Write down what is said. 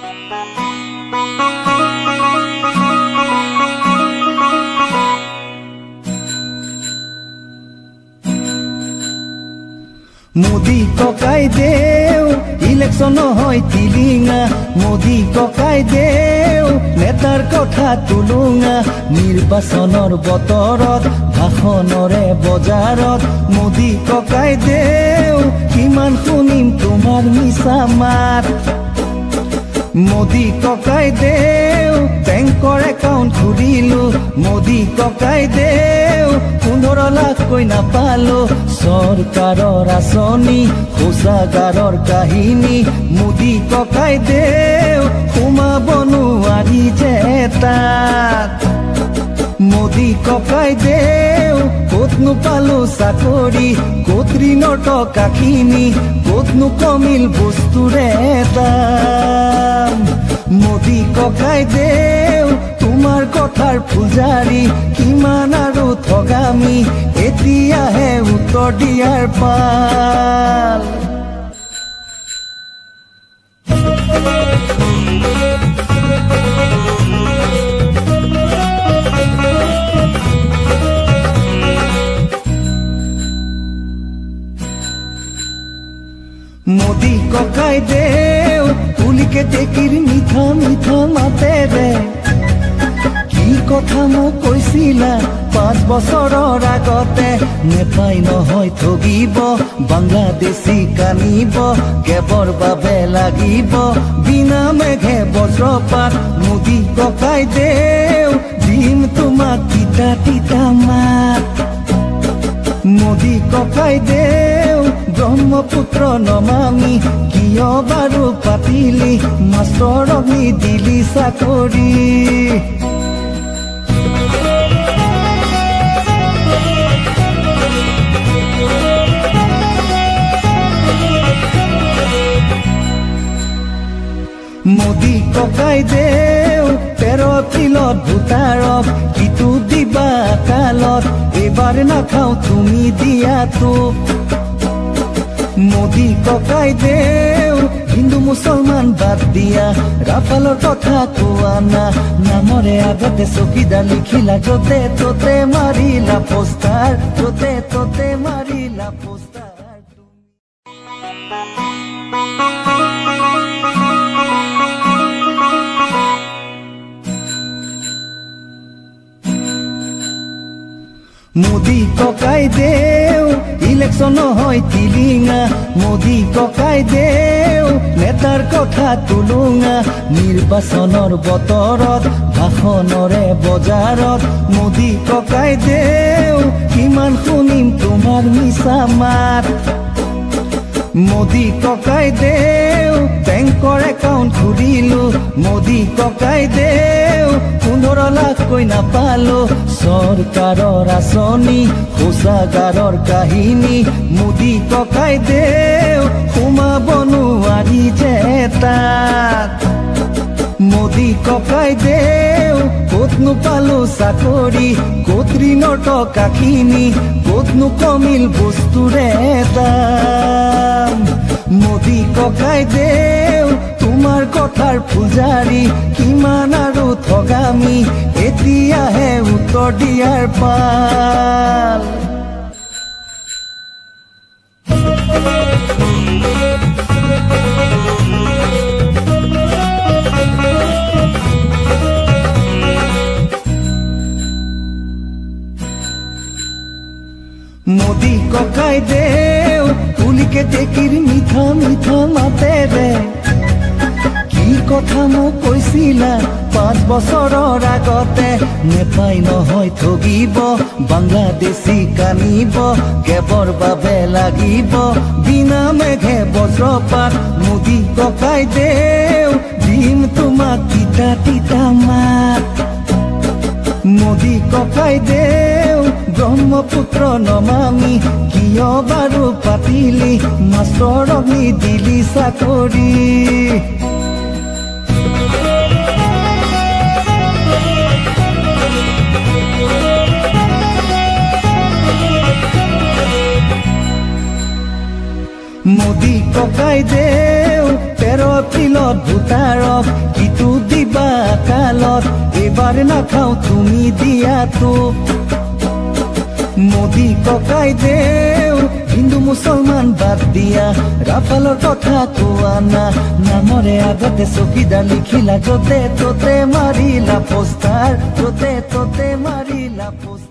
মোদী ককাই দেউ ইলেকশন হয় তিলিঙা মোদী ককাই দেউ নেতাৰ কথা তুলুঙা নিৰ্বাচনৰ বতৰত ভাষণৰে বজাৰত মোদী ককাই দেউ কিমান শুনিম তোমাৰ মিছা মাত মোদী ককাই দেউ বেংকৰ একাউণ্ট খুলিলো মোদী ককাই দেউ 15 লাখকৈ নাপালো চৰকাৰৰ আঁচনি শৌচাগাৰৰ কাহিনী মোদী ককাই দেউ সোমাব নোৱাৰি যে তাত মোদী ককাই দেউ ক'তনো পালো চাকৰি ক'ত ঋণৰ টকাখিনি ক'তনো কমিল বস্তুৰে দাম মোদী ককাই দেউ তোমাৰ কথাৰ পূজাৰী কিমান আৰু ঠগামি এতিয়াহে উত্তৰ দিয়াৰ পাল মোদী ককাই দেউ তুলিকে টেকিৰ মিঠা মিঠা মাতেৰে কি কথা মোক কৈছিলা 5 বছৰৰ আগতে নেপাই নহয় ঠগিব বাংলাদেশী কানিব কেবৰ বাবে লাগিব বিনা মেঘে বজ্ৰপাত মোদী ককাই দেউ দিম তোমাক তিতা তিতা মাত মোদী ককাই দেউ ব্ৰহ্মপুত্ৰ নমামি কিয় বাৰু পাতিলি মাষ্টৰক নিদিলি চাকৰি মোদী ককাই দেউ 13 এপ্ৰিলত ভোটাৰক কিটো দিবা কালত এবাৰ নাখাওঁ তুমি দিয়াতো মোদী ককাই দেউ হিন্দু মুছলমান বাদ দিয়া ৰাফালৰ কথা কোৱা না নামৰে আগতে চকীদাৰ লিখিলা য'তে ত'তে মাৰিলা পোষ্টাৰ য'তে ত'তে মাৰিলা পোষ্টাৰ মোদী ককাই দেউ ইলেকশন হয় তিলিঙা মোদী ককাই দেউ নেতাৰ কথা তুলুঙা নিৰ্বাচনৰ বতৰত ভাষণৰে বজাৰত মোদী ককাই দেউ কিমান শুনিম তোমাৰ মিছা মাত মোদী ককাই দেউ বেংকৰ একাউণ্ট খুলিলো মোদী ককাই দেউ 15 লাখকৈ নাপালো চৰকাৰৰ আঁচনি শৌচাগাৰৰ কাহিনী মোদী ককাই দেউ সোমাব নোৱাৰি যে তাত মোদী ককাই দেউ ক'তনো পালো চাকৰি ক'ত ঋণৰ টকাখিনি ক'তনো কমিল বস্তুৰে দাম মোদী ককাই দেউ তোমাৰ কথাৰ পূজাৰী কিমান আৰু ঠগামি এতিয়াহে উত্তৰ দিয়াৰ পাল মোদী ককাই দেউ তুলিকে টেকিৰ মিঠা মিঠা মাতেৰে কি কথা মোক কৈছিলা 5 বছৰৰ আগতে নেপাই নহয় ঠগিব বাংলাদেশী কানিব কেবৰ বাবে লাগিব বিনা মেঘে বজ্ৰপাত মোদী ককাই দেউ দিম তোমাক তিতা তিতা মাত মোদী ককাই দেউ ব্ৰহ্মপুত্ৰ নমামি কিয় বাৰু পাতিলি মাষ্টৰক নিদিলি চাকৰি মোদী ককাই দেউ 13 এপ্ৰিলত মন্দিৰত ভূতাৰক কিটো দিবা কালত এবাৰ নাখাওঁ তুমি দিয়াতো মোদী ককাই দেউ হিন্দু মুছলমান বাদ দিয়া ৰাফালৰ কথা কোৱা না নামৰে আগতে চকীদাৰ লিখিলা য'তে ত'তে মাৰিলা পোষ্টাৰ য'তে ত'তে মাৰিলা পোষ্টাৰ